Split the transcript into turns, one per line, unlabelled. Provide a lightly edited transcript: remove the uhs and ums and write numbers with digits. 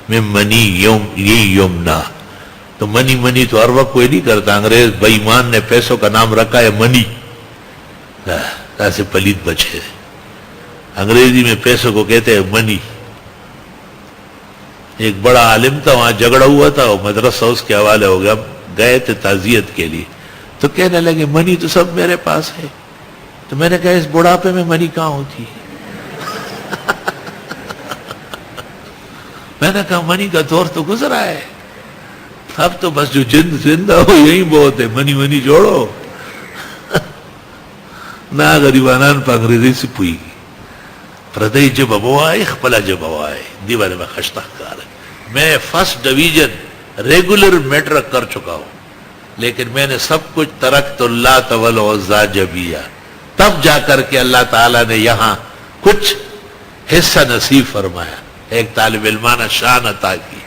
میں منی یمنا. تو منی تو ہر وقت کوئی نہیں کرتا. انگریز بے ایمان نے پیسوں کا نام رکھا ہے منی. ایسے پلید بچے. انگریزی میں پیسوں کو کہتے ہیں منی. ایک بڑا عالم تھا, وہاں جھگڑا ہوا تھا, وہ مدرسہ اس کے حوالے ہو گیا. گئے تھے تعزیت کے لیے, تو کہنے لگے منی تو سب میرے پاس ہے. تو میں نے کہا اس بڑھاپے میں منی کہاں ہوتی ہے؟ میں نے کہا منی کا دور تو گزرا ہے, اب تو بس جو زندہ ہو یہی بہت ہے, منی جوڑو. نہ غریبانان پا انگریزی سے پوئی گی. پردئی جب ابوائے خپلا جب ابوائے دیوانے میں خشتہ کار ہے. میں فرسٹ ڈویژن ریگولر میٹرک کر چکا ہوں, لیکن میں نے سب کچھ ترکت اللہ تول عزا جبیہ, تب جا کر کے اللہ تعالیٰ نے یہاں کچھ حصہ نصیب فرمایا, ایک طالب علمانہ شان عطا کی.